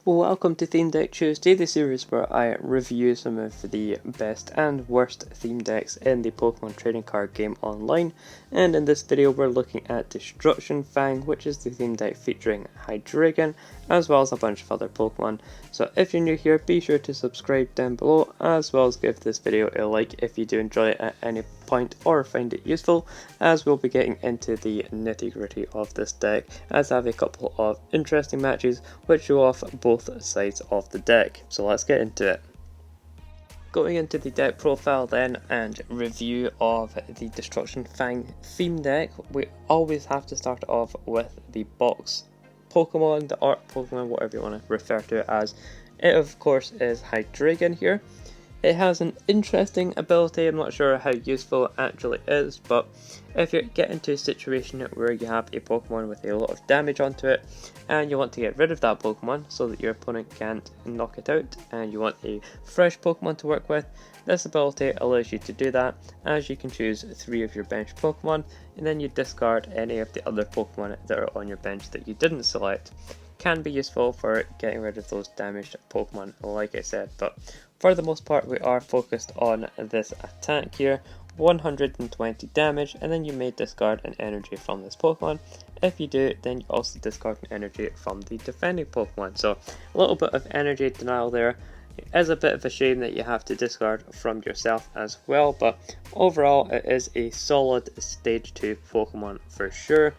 Welcome to Theme Deck Tuesday, the series where I review some of the best and worst theme decks in the Pokemon trading card game online, and in this video we're looking at Destruction Fang, which is the theme deck featuring Hydreigon, as well as a bunch of other Pokemon. So if you're new here, be sure to subscribe down below, as well as give this video a like if you do enjoy it at any point or find it useful, as we'll be getting into the nitty gritty of this deck, as I have a couple of interesting matches which show off both sides of the deck. So let's get into it. Going into the deck profile then and review of the Destruction Fang theme deck, we always have to start off with the box Pokemon, the art Pokemon, whatever you want to refer to it as. It of course is Hydreigon here. It has an interesting ability. I'm not sure how useful it actually is, but if you get into a situation where you have a Pokemon with a lot of damage onto it and you want to get rid of that Pokemon so that your opponent can't knock it out and you want a fresh Pokemon to work with, this ability allows you to do that, as you can choose 3 of your bench Pokemon and then you discard any of the other Pokemon that are on your bench that you didn't select. Can be useful for getting rid of those damaged Pokemon, like I said, but for the most part we are focused on this attack here. 120 damage, and then you may discard an energy from this Pokemon. If you do, then you also discard an energy from the defending Pokemon. So a little bit of energy denial there. It is a bit of a shame that you have to discard from yourself as well, but overall it is a solid stage 2 Pokemon for sure.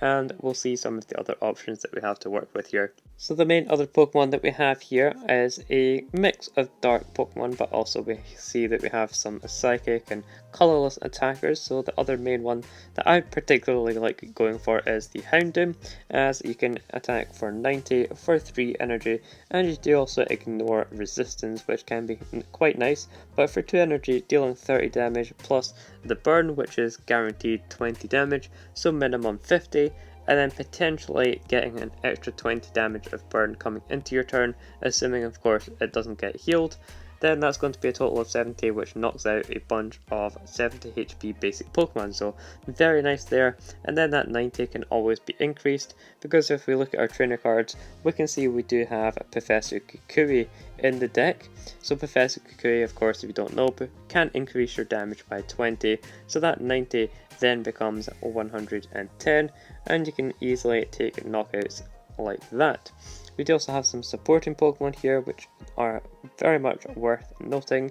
And we'll see some of the other options that we have to work with here. So the main other Pokemon that we have here is a mix of dark Pokemon, but also we see that we have some psychic and colourless attackers. So the other main one that I particularly like going for is the Houndoom, as you can attack for 90 for 3 energy, and you do also ignore resistance, which can be quite nice, but for 2 energy dealing 30 damage plus the burn, which is guaranteed 20 damage, so minimum 50. And then potentially getting an extra 20 damage of burn coming into your turn, assuming of course it doesn't get healed. Then that's going to be a total of 70, which knocks out a bunch of 70 HP basic Pokemon, so very nice there. And then that 90 can always be increased, because if we look at our trainer cards, we can see we do have Professor Kukui in the deck. So Professor Kukui, of course, if you don't know, can increase your damage by 20, so that 90 then becomes 110, and you can easily take knockouts like that. We do also have some supporting Pokemon here which are very much worth noting.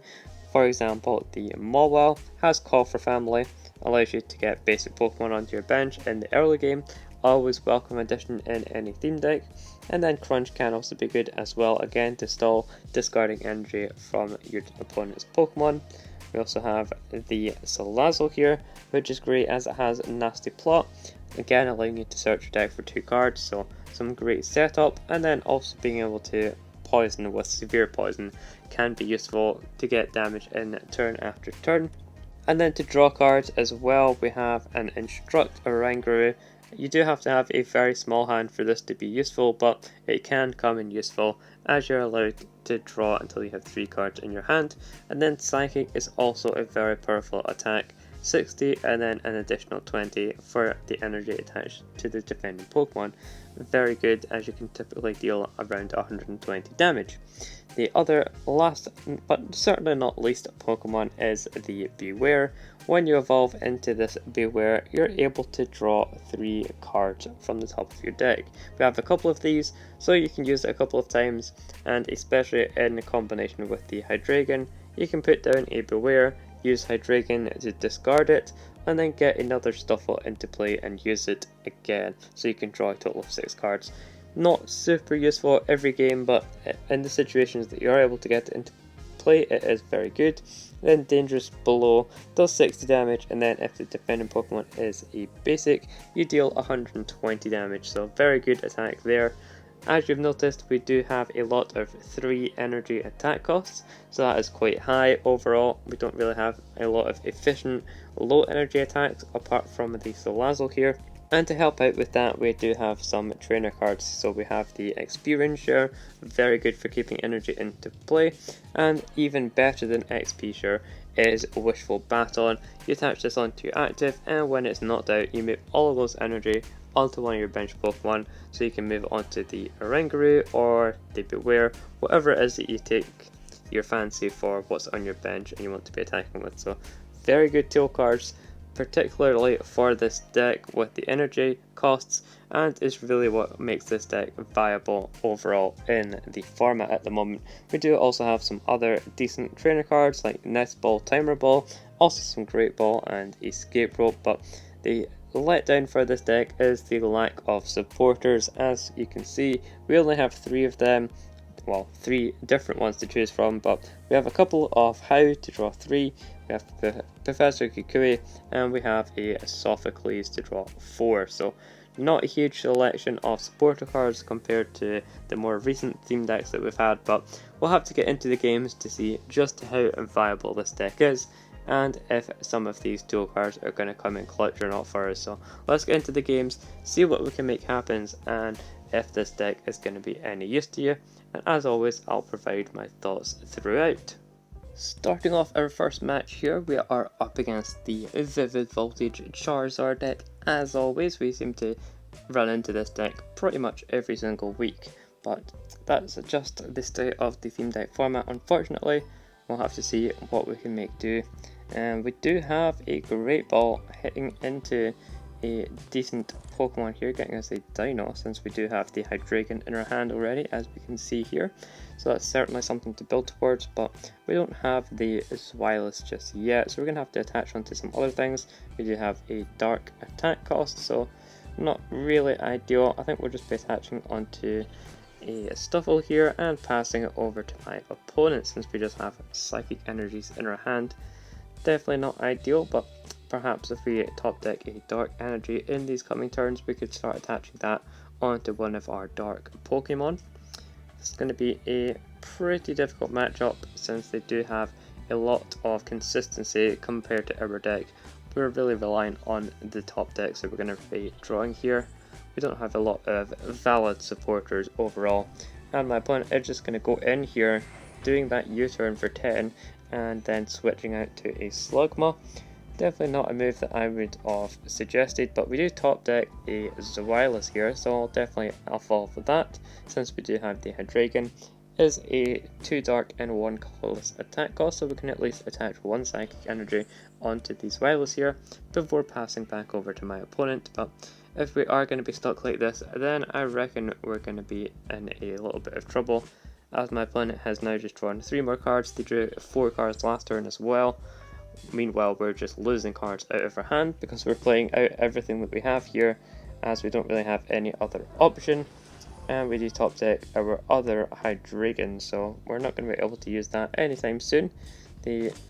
For example, the Mawile has Call for Family, allows you to get basic Pokemon onto your bench in the early game, always welcome addition in any theme deck. And then Crunch can also be good as well, again to stall discarding energy from your opponent's Pokemon. We also have the Salazzle here, which is great as it has Nasty Plot, again allowing you to search your deck for 2 cards, so some great setup. And then also being able to poison with severe poison can be useful to get damage in turn after turn. And then to draw cards as well, we have an Instruct Oranguru. You do have to have a very small hand for this to be useful, but it can come in useful as you're allowed to draw until you have 3 cards in your hand. And then Psychic is also a very powerful attack, 60 and then an additional 20 for the energy attached to the defending Pokemon. Very good, as you can typically deal around 120 damage. The other last but certainly not least Pokemon is the Beware. When you evolve into this Beware, you're able to draw 3 cards from the top of your deck. We have a couple of these, so you can use it a couple of times, and especially in combination with the Hydreigon, you can put down a Beware, use Hydreigon to discard it, and then get another Stuffle into play and use it again, so you can draw a total of 6 cards. Not super useful every game, but in the situations that you are able to get it into play, it is very good. Then Dangerous Blow does 60 damage, and then if the defending Pokemon is a basic, you deal 120 damage, so very good attack there. As you've noticed, we do have a lot of 3 energy attack costs, so that is quite high overall. We don't really have a lot of efficient low energy attacks apart from the Salazzle here. And to help out with that, we do have some trainer cards. So we have the Experience Share, very good for keeping energy into play, and even better than XP Share is Wishful Baton. You attach this onto your active, and when it's knocked out, you move all of those energy onto one of your bench Pokemon, so you can move on to the Oranguru or the Beware, whatever it is that you take your fancy for what's on your bench and you want to be attacking with. So very good tool cards, particularly for this deck with the energy costs, and is really what makes this deck viable overall in the format at the moment. We do also have some other decent trainer cards like Nest Ball, Timer Ball, also some Great Ball and Escape Rope, but the letdown for this deck is the lack of supporters. As you can see, we only have 3 of them, well, 3 different ones to choose from, but we have a couple of How to draw 3, we have Professor Kukui, and we have a Sophocles to draw 4, so not a huge selection of supporter cards compared to the more recent theme decks that we've had, but we'll have to get into the games to see just how viable this deck is, and if some of these tool cards are going to come in clutch or not for us. So let's get into the games, see what we can make happen, and if this deck is going to be any use to you, and as always I'll provide my thoughts throughout. Starting off our first match here, we are up against the Vivid Voltage Charizard deck. As always, we seem to run into this deck pretty much every single week, but that's just the state of the theme deck format, unfortunately. We'll have to see what we can make do. And we do have a Great Ball hitting into a decent Pokemon here, getting us a Dino, since we do have the Hydreigon in our hand already, as we can see here. So that's certainly something to build towards, but we don't have the Zweilous just yet, so we're going to have to attach onto some other things. We do have a Dark attack cost, so not really ideal. I think we'll just be attaching onto a Stuffle here and passing it over to my opponent, since we just have Psychic Energies in our hand. Definitely not ideal, but perhaps if we top deck a Dark Energy in these coming turns, we could start attaching that onto one of our Dark Pokemon. It's going to be a pretty difficult matchup, since they do have a lot of consistency compared to our deck. We're really relying on the top decks that we're going to be drawing here. We don't have a lot of valid supporters overall, and my opponent is just going to go in here, doing that U-turn for 10, and then switching out to a Slugma. Definitely not a move that I would have suggested, but we do top deck a Zweilous here, so I'll definitely evolve with that, since we do have the Hydreigon. Is a 2 dark and 1 colorless attack cost, so we can at least attach 1 Psychic Energy onto the Zweilous here before passing back over to my opponent. But if we are going to be stuck like this, then I reckon we're going to be in a little bit of trouble, as my opponent has now just drawn 3 more cards. They drew 4 cards last turn as well. Meanwhile, we're just losing cards out of our hand because we're playing out everything that we have here, as we don't really have any other option. And we do top deck our other Hydreigon, so we're not going to be able to use that anytime soon.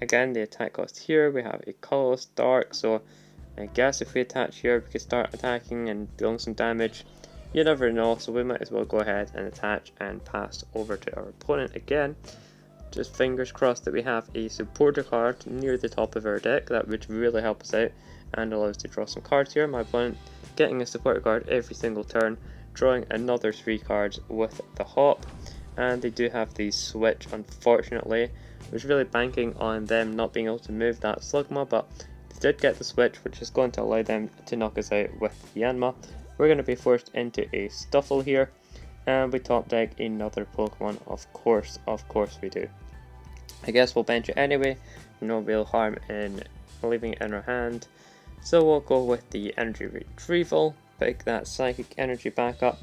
Again, the attack cost here, we have a colorless Dark, so I guess if we attach here, we could start attacking and dealing some damage. You never know, so we might as well go ahead and attach and pass over to our opponent again. Just fingers crossed that we have a supporter card near the top of our deck. That would really help us out and allow us to draw some cards here. My opponent getting a supporter card every single turn, drawing another 3 cards with the Hop, and they do have the Switch. Unfortunately, I was really banking on them not being able to move that Slugma, but they did get the Switch, which is going to allow them to knock us out with Yanma. We're going to be forced into a Stuffle here, and we top deck another Pokemon. Of course we do. I guess we'll bench it anyway, no real harm in leaving it in our hand. So we'll go with the Energy Retrieval, pick that Psychic Energy back up,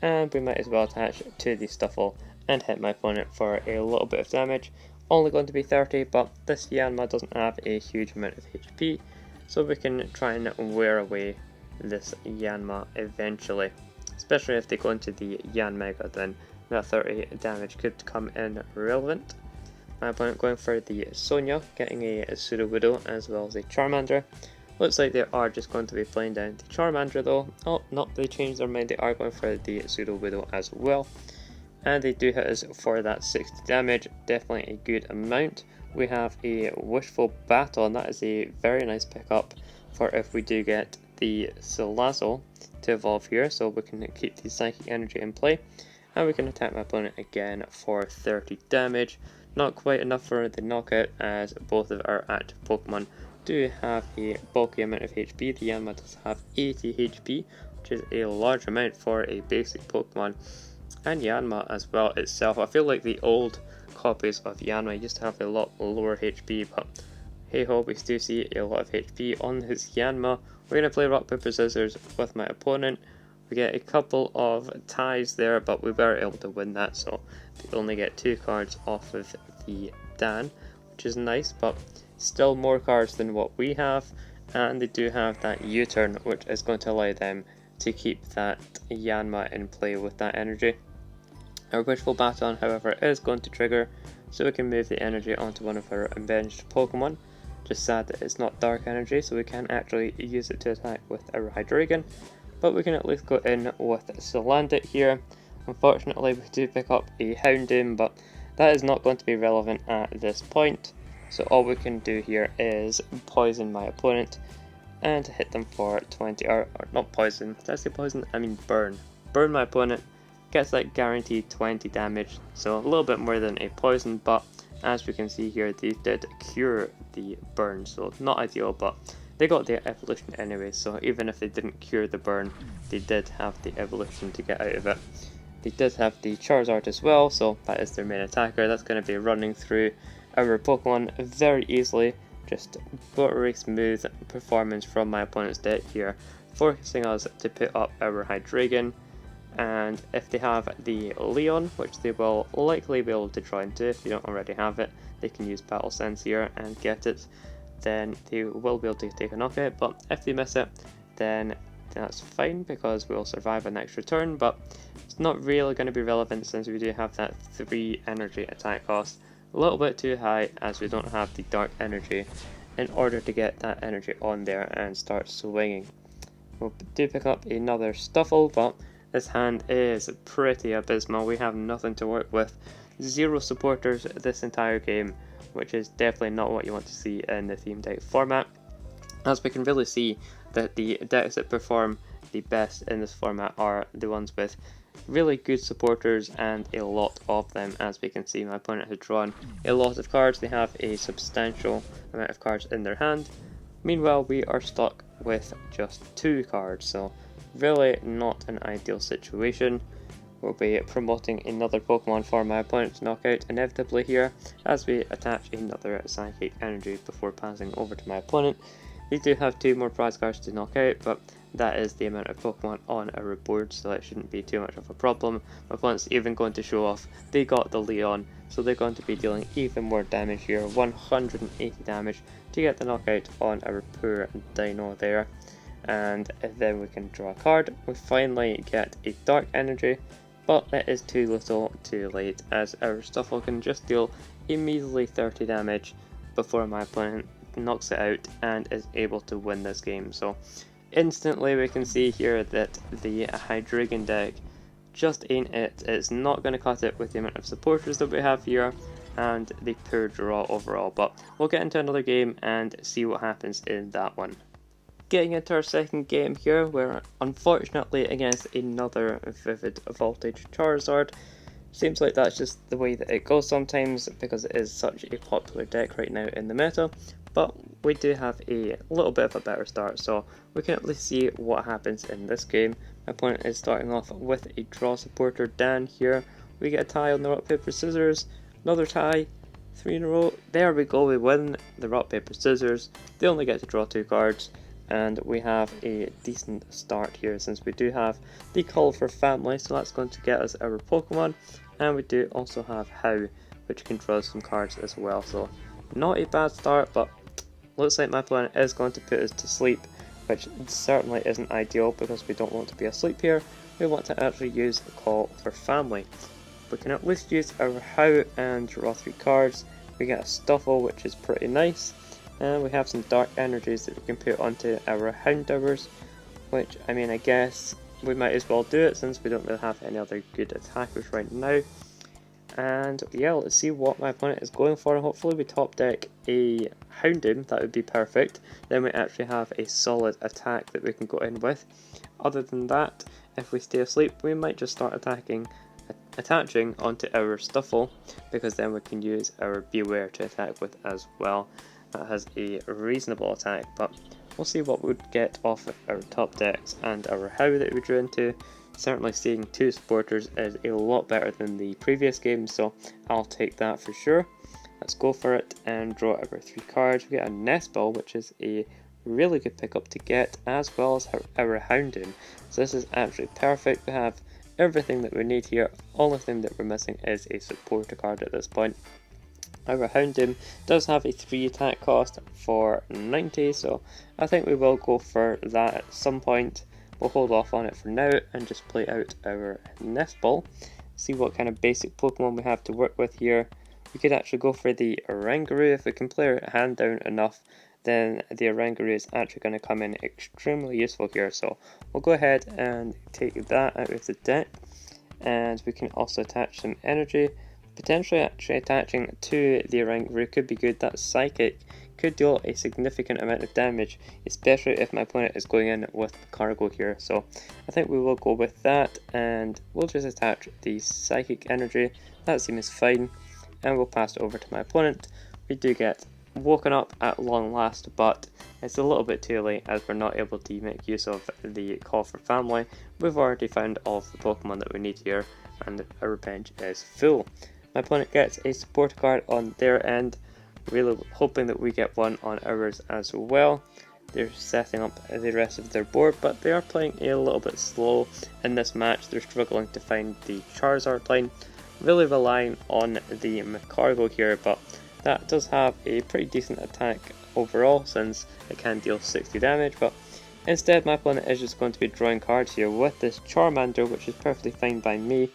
and we might as well attach it to the Stuffle and hit my opponent for a little bit of damage. Only going to be 30, but this Yanma doesn't have a huge amount of HP, so we can try and wear away this Yanma eventually. Especially if they go into the Yanmega, then that 30 damage could come in relevant. My opponent going for the Sonia, getting a Sudowoodo as well as a Charmander. Looks like they are just going to be playing down the Charmander though. Oh, no, they changed their mind, they are going for the Sudowoodo as well. And they do hit us for that 60 damage, definitely a good amount. We have a Wishful Battle, and that is a very nice pickup for if we do get the Salazzle to evolve here, so we can keep the Psychic Energy in play. And we can attack my opponent again for 30 damage. Not quite enough for the knockout, as both of our active Pokemon do have a bulky amount of HP. The Yanma does have 80 HP, which is a large amount for a basic Pokemon. And Yanma as well itself. I feel like the old copies of Yanma used to have a lot lower HP, but hey ho, we still see a lot of HP on this Yanma. We're going to play rock, paper, scissors with my opponent. We get a couple of ties there, but we were able to win that, so we only get 2 cards off of the Dan, which is nice, but still more cards than what we have. And they do have that U-turn, which is going to allow them to keep that Yanma in play with that energy. Our Wishful Baton, however, is going to trigger, so we can move the energy onto one of our avenged Pokemon. Just sad that it's not Dark Energy, so we can't actually use it to attack with our Hydreigon, but we can at least go in with Salandit here. Unfortunately, we do pick up a Houndoom, but that is not going to be relevant at this point. So all we can do here is poison my opponent and hit them for 20, or not poison, did I say poison? I mean burn. Burn my opponent, gets that guaranteed 20 damage, so a little bit more than a poison, but as we can see here, they did cure the burn, so not ideal, but they got the evolution anyway, so even if they didn't cure the burn, they did have the evolution to get out of it. They did have the Charizard as well, so that is their main attacker. That's going to be running through our Pokemon very easily. Just buttery smooth performance from my opponent's deck here, forcing us to put up our Hydreigon. And if they have the Leon, which they will likely be able to draw into if they don't already have it, they can use Battle Sense here and get it, then they will be able to take a knockout. But if they miss it, then that's fine because we'll survive an extra turn, but it's not really going to be relevant since we do have that 3 energy attack cost. A little bit too high as we don't have the Dark Energy in order to get that energy on there and start swinging. We'll do pick up another Stuffle, but this hand is pretty abysmal. We have nothing to work with. 0 supporters this entire game, which is definitely not what you want to see in the theme deck format. As we can really see that the decks that perform the best in this format are the ones with really good supporters and a lot of them. As we can see, my opponent has drawn a lot of cards. They have a substantial amount of cards in their hand. Meanwhile, we are stuck with just 2 cards, so really not an ideal situation. We'll be promoting another Pokemon for my opponent to knock out inevitably here as we attach another Psychic Energy before passing over to my opponent. We do have 2 more prize cards to knock out, but that is the amount of Pokemon on our board, so that shouldn't be too much of a problem. My opponent's even going to show off they got the Leon, so they're going to be dealing even more damage here, 180 damage to get the knockout on our poor Dino there. And then we can draw a card. We finally get a Dark Energy, but it is too little too late as our Stuffle can just deal a measly 30 damage before my opponent knocks it out and is able to win this game. So instantly we can see here that the Hydreigon deck just ain't it. It's not going to cut it with the amount of supporters that we have here and the poor draw overall, but we'll get into another game and see what happens in that one. Getting into our second game here, we're unfortunately against another Vivid Voltage Charizard. Seems like that's just the way that it goes sometimes because it is such a popular deck right now in the meta, but we do have a little bit of a better start, so we can at least see what happens in this game. My opponent is starting off with a draw supporter Dan here. We get a tie on the rock, paper, scissors, another tie, 3 in a row. There we go, we win the rock, paper, scissors. They only get to draw 2 cards. And we have a decent start here since we do have the Call for Family, so that's going to get us our Pokemon, and we do also have How, which can draw some cards as well, so not a bad start, but looks like my opponent is going to put us to sleep, which certainly isn't ideal because we don't want to be asleep here. We want to actually use the Call for Family. We can at least use our How and draw 3 cards. We get a Stuffle, which is pretty nice. And we have some Dark Energies that we can put onto our Houndours, which, I mean, I guess we might as well do it since we don't really have any other good attackers right now. And yeah, let's see what my opponent is going for. Hopefully we top deck a Houndoom, that would be perfect. Then we actually have a solid attack that we can go in with. Other than that, if we stay asleep, we might just start attaching onto our Stuffle, because then we can use our Beware to attack with as well. That has a reasonable attack, but we'll see what we'd get off of our top decks and our how that we drew into. Certainly seeing 2 supporters is a lot better than the previous game, so I'll take that for sure. Let's go for it and draw our 3 cards. We get a Nest Ball, which is a really good pickup to get, as well as our Houndoom. So this is absolutely perfect. We have everything that we need here. Only thing that we're missing is a supporter card at this point. Our Houndoom does have a 3 attack cost for 90, so I think we will go for that at some point. We'll hold off on it for now and just play out our Nest Ball. See what kind of basic Pokemon we have to work with here. We could actually go for the Oranguru. If we can play our hand down enough, then the Oranguru is actually going to come in extremely useful here. So we'll go ahead and take that out of the deck. And we can also attach some energy. Potentially actually attaching to the Oranguru could be good. That Psychic could deal a significant amount of damage, especially if my opponent is going in with Cargo here. So I think we will go with that, and we'll just attach the Psychic Energy. That seems fine, and we'll pass it over to my opponent. We do get woken up at long last, but it's a little bit too late as we're not able to make use of the Call for Family. We've already found all of the Pokemon that we need here, and our bench is full. My opponent gets a support card on their end, really hoping that we get one on ours as well. They're setting up the rest of their board, but they are playing a little bit slow in this match. They're struggling to find the Charizard line, really relying on the Cargo here, but that does have a pretty decent attack overall since it can deal 60 damage, but instead my opponent is just going to be drawing cards here with this Charmander, which is perfectly fine by me,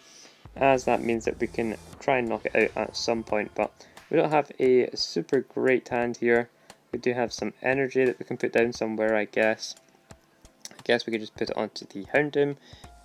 as that means that we can try and knock it out at some point, but we don't have a super great hand here. We do have some energy that we can put down somewhere, I guess. I guess we could just put it onto the Houndoom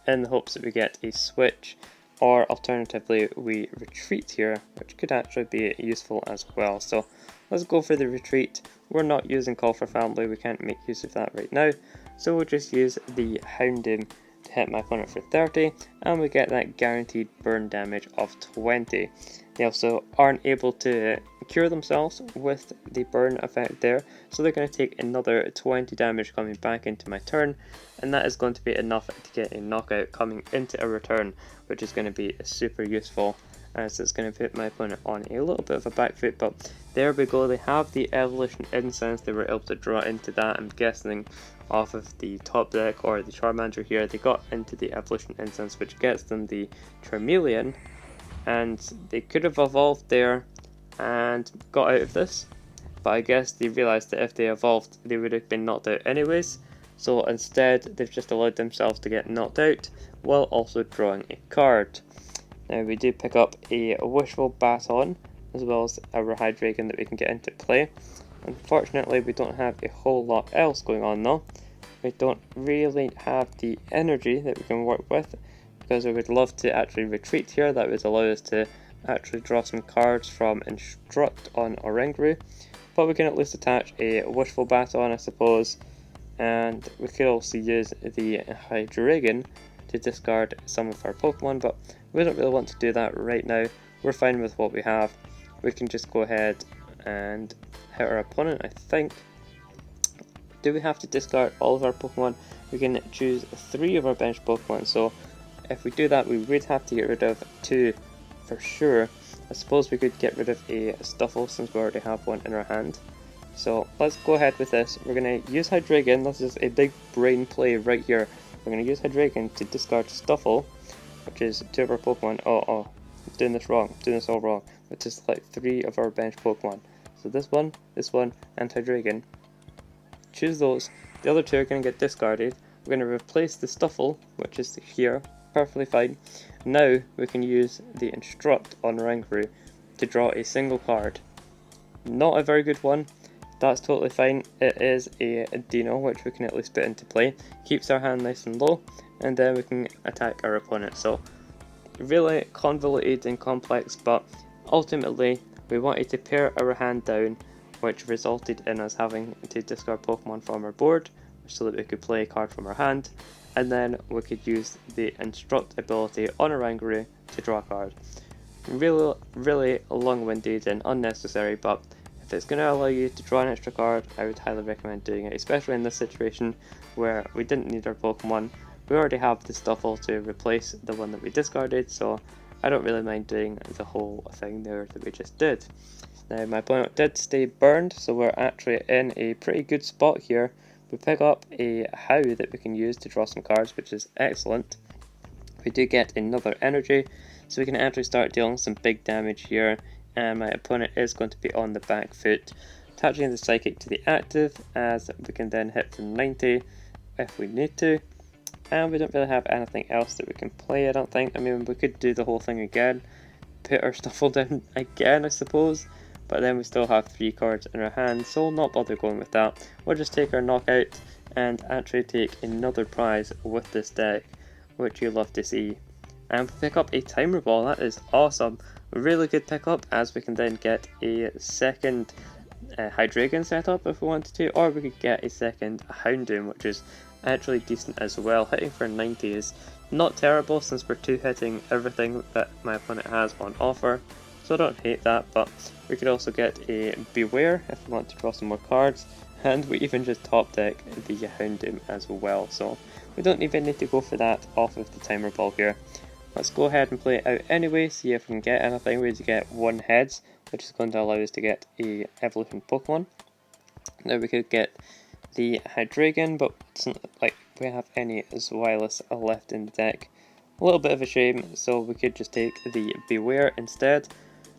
in the hopes that we get a switch, or alternatively we retreat here, which could actually be useful as well. So let's go for the retreat. We're not using Call for Family, we can't make use of that right now, so we'll just use the Houndoom to hit my opponent for 30, and we get that guaranteed burn damage of 20. They also aren't able to cure themselves with the burn effect there, so they're going to take another 20 damage coming back into my turn, and that is going to be enough to get a knockout coming into a return, which is going to be super useful, as it's going to put my opponent on a little bit of a back foot. But there we go, they have the Evolution Incense. They were able to draw into that, I'm guessing off of the top deck or the Charmander here. They got into the Evolution Incense, which gets them the Charmeleon, and they could have evolved there and got out of this, but I guess they realised that if they evolved they would have been knocked out anyways, so instead they've just allowed themselves to get knocked out while also drawing a card. Now we do pick up a Wishful Baton as well as our Hydreigon that we can get into play. Unfortunately we don't have a whole lot else going on though. We don't really have the energy that we can work with, because I would love to actually retreat here. That would allow us to actually draw some cards from Instruct on Oranguru, but we can at least attach a Wishful Baton, I suppose, and we could also use the Hydreigon to discard some of our Pokemon, but we don't really want to do that right now. We're fine with what we have. We can just go ahead and hit our opponent, I think. Do we have to discard all of our Pokemon? We can choose 3 of our bench Pokemon, so if we do that we would have to get rid of 2 for sure. I suppose we could get rid of a Stuffle since we already have one in our hand. So let's go ahead with this. We're going to use Hydreigon. This is a big brain play right here. We're going to use Hydreigon to discard Stuffle, which is 2 of our Pokemon. I'm doing this wrong. I'm doing this all wrong. Which is like 3 of our bench Pokemon. So this one, and Hydreigon. Choose those. The other 2 are going to get discarded. We're going to replace the Stuffle, which is here. Perfectly fine. Now we can use the Instruct on Oranguru to draw a single card. Not a very good one. That's totally fine. It is a Dino, which we can at least put into play. Keeps our hand nice and low, and then we can attack our opponent. So really convoluted and complex, but ultimately we wanted to pare our hand down, which resulted in us having to discard Pokemon from our board so that we could play a card from our hand, and then we could use the Instruct ability on Oranguru to draw a card. Really long-winded and unnecessary, but if it's going to allow you to draw an extra card, I would highly recommend doing it, especially in this situation where we didn't need our Pokemon. We already have the Stuffle to replace the one that we discarded, so I don't really mind doing the whole thing there that we just did. Now my opponent did stay burned, so we're actually in a pretty good spot here. We pick up a How that we can use to draw some cards, which is excellent. We do get another energy, so we can actually start dealing some big damage here, and my opponent is going to be on the back foot, attaching the Psychic to the active, as we can then hit for 90 if we need to, and we don't really have anything else that we can play, I don't think. I mean, we could do the whole thing again, put our Stuffle down again, I suppose, but then we still have 3 cards in our hand, so we'll not bother going with that. We'll just take our knockout and actually take another prize with this deck, which you love to see. And we pick up a Timer Ball. That is awesome. Really good pickup, as we can then get a second Hydreigon setup if we wanted to, or we could get a second Houndoom, which is actually decent as well. Hitting for 90 is not terrible, since we're 2-hitting everything that my opponent has on offer, so I don't hate that. But we could also get a Beware if we want to draw some more cards, and we even just top deck the Houndoom as well, so we don't even need to go for that off of the Timer Ball here. Let's go ahead and play it out anyway, see if we can get anything. We need to get 1 Heads, which is going to allow us to get a Evolution Pokemon. Now we could get the Hydreigon, but it's not like we have any Zweilous left in the deck. A little bit of a shame, so we could just take the Beware instead.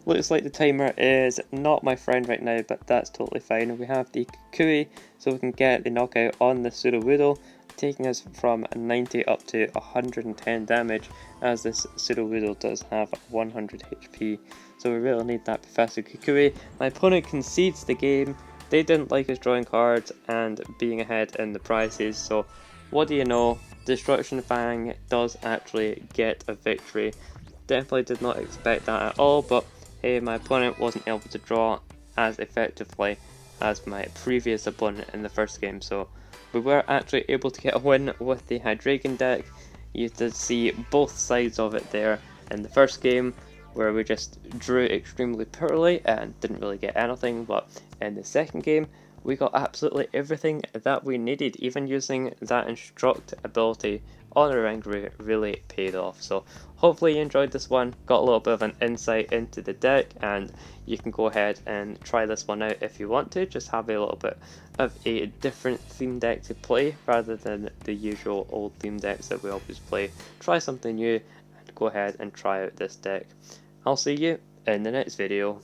Looks like the timer is not my friend right now, but that's totally fine. We have the Kukui, so we can get the knockout on the Sudowoodo, taking us from 90 up to 110 damage, as this Sudowoodo does have 100 HP. So we really need that Professor Kukui. My opponent concedes the game. They didn't like us drawing cards and being ahead in the prizes, so what do you know, Destruction Fang does actually get a victory. Definitely did not expect that at all, but hey, my opponent wasn't able to draw as effectively as my previous opponent in the first game, so we were actually able to get a win with the Hydreigon deck. You did see both sides of it there in the first game, where we just drew extremely poorly and didn't really get anything, but in the second game we got absolutely everything that we needed. Even using that Instruct ability on a ranked route really paid off. So hopefully you enjoyed this one, got a little bit of an insight into the deck, and you can go ahead and try this one out if you want to. Just have a little bit of a different theme deck to play rather than the usual old theme decks that we always play. Try something new and go ahead and try out this deck. I'll see you in the next video.